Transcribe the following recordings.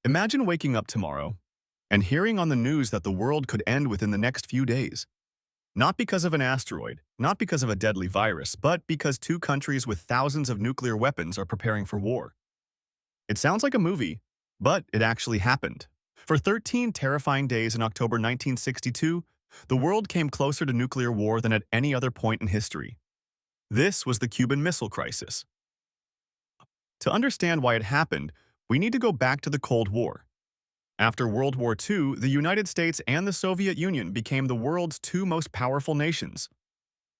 Imagine waking up tomorrow and hearing on the news that the world could end within the next few days. Not because of an asteroid, not because of a deadly virus, but because two countries with thousands of nuclear weapons are preparing for war. It sounds like a movie, but it actually happened. For 13 terrifying days in October 1962, the world came closer to nuclear war than at any other point in history. This was the Cuban Missile Crisis. To understand why it happened, we need to go back to the Cold War. After World War II, the United States and the Soviet Union became the world's two most powerful nations.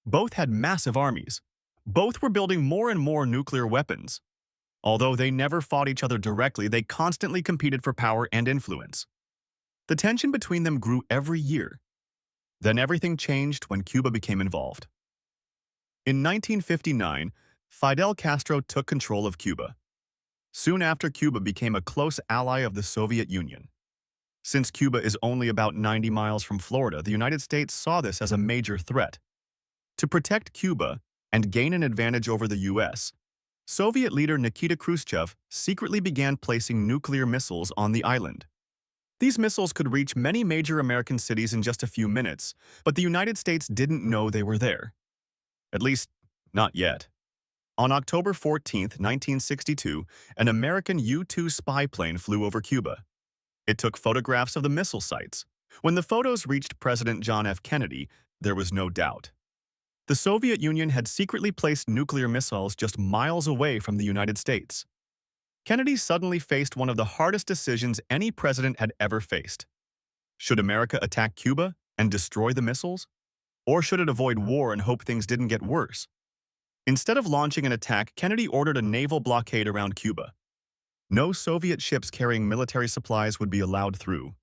Both had massive armies. Both were building more and more nuclear weapons. Although they never fought each other directly, they constantly competed for power and influence. The tension between them grew every year. Then everything changed when Cuba became involved. In 1959, Fidel Castro took control of Cuba. Soon after, Cuba became a close ally of the Soviet Union. Since Cuba is only about 90 miles from Florida, the United States saw this as a major threat. To protect Cuba and gain an advantage over the U.S., Soviet leader Nikita Khrushchev secretly began placing nuclear missiles on the island. These missiles could reach many major American cities in just a few minutes, but the United States didn't know they were there. At least, not yet. On October 14, 1962, an American U-2 spy plane flew over Cuba. It took photographs of the missile sites. When the photos reached President John F. Kennedy, there was no doubt. The Soviet Union had secretly placed nuclear missiles just miles away from the United States. Kennedy suddenly faced one of the hardest decisions any president had ever faced. Should America attack Cuba and destroy the missiles? Or should it avoid war and hope things didn't get worse? Instead of launching an attack, Kennedy ordered a naval blockade around Cuba. No Soviet ships carrying military supplies would be allowed through.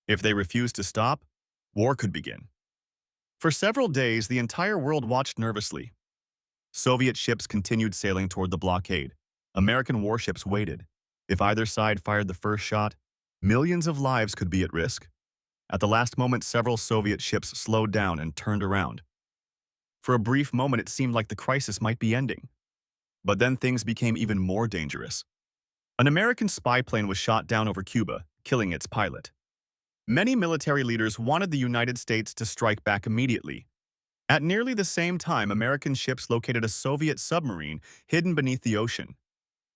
If they refused to stop, war could begin. For several days, the entire world watched nervously. Soviet ships continued sailing toward the blockade. American warships waited. If either side fired the first shot, millions of lives could be at risk. At the last moment, several Soviet ships slowed down and turned around. For a brief moment, it seemed like the crisis might be ending. But then things became even more dangerous. An American spy plane was shot down over Cuba, killing its pilot. Many military leaders wanted the United States to strike back immediately. At nearly the same time, American ships located a Soviet submarine hidden beneath the ocean.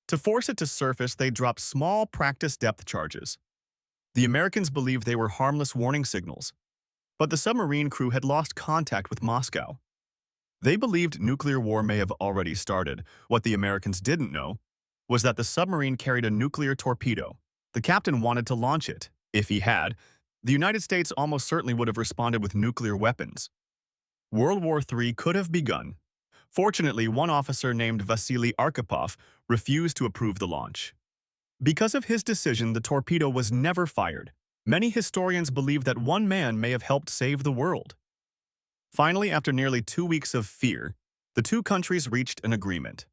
To force it to surface, they dropped small practice depth charges. The Americans believed they were harmless warning signals, but the submarine crew had lost contact with Moscow. They believed nuclear war may have already started. What the Americans didn't know was that the submarine carried a nuclear torpedo. The captain wanted to launch it. If he had, the United States almost certainly would have responded with nuclear weapons. World War III could have begun. Fortunately, one officer named Vasily Arkhipov refused to approve the launch. Because of his decision, the torpedo was never fired. Many historians believe that one man may have helped save the world. Finally, after nearly 2 weeks of fear, the two countries reached an agreement.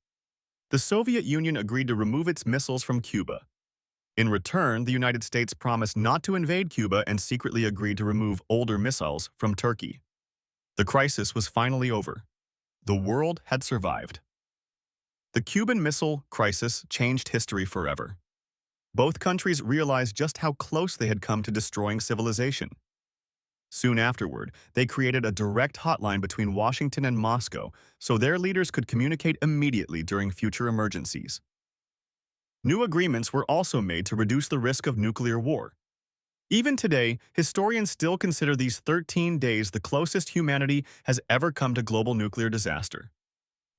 The Soviet Union agreed to remove its missiles from Cuba. In return, the United States promised not to invade Cuba and secretly agreed to remove older missiles from Turkey. The crisis was finally over. The world had survived. The Cuban Missile Crisis changed history forever. Both countries realized just how close they had come to destroying civilization. Soon afterward, they created a direct hotline between Washington and Moscow so their leaders could communicate immediately during future emergencies. New agreements were also made to reduce the risk of nuclear war. Even today, historians still consider these 13 days the closest humanity has ever come to global nuclear disaster.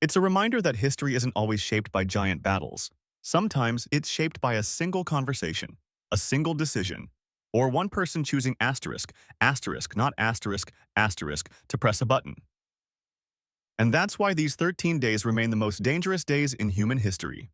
It's a reminder that history isn't always shaped by giant battles. Sometimes it's shaped by a single conversation, a single decision, or one person choosing asterisk, asterisk, not asterisk, asterisk, to press a button. And that's why these 13 days remain the most dangerous days in human history.